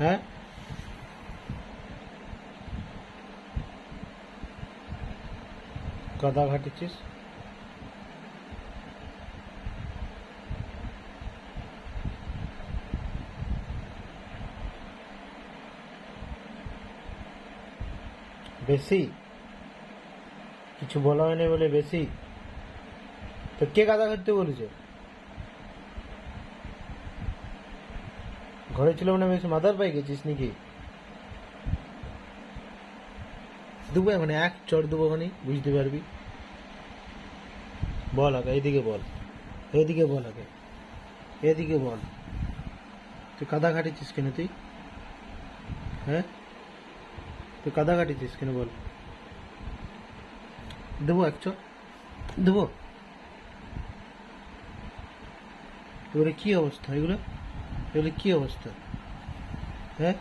হ্যাঁ, কাদা ঘাটিছিস। বেশি কিছু বলা হয়নি বলে বেশি? তো কে কাদা ঘাটতে বলেছে? ঘরে ছিল না, বেশি মাথার পাই গেছিস নাকি? দেবো এখন এক চড় দেবো, ওখানে বুঝতে পারবি। বল আগে, এইদিকে বল, এদিকে বল আগে, এদিকে বল। তুই কাদা ঘাটিছিস কেন তুই? হ্যাঁ, তুই কাদা ঘাটিছিস কেন বল? দেবো এক চড় দেবো। এগুলো কি অবস্থা? এগুলো এগুলো কি অবস্থা? হ্যাঁ,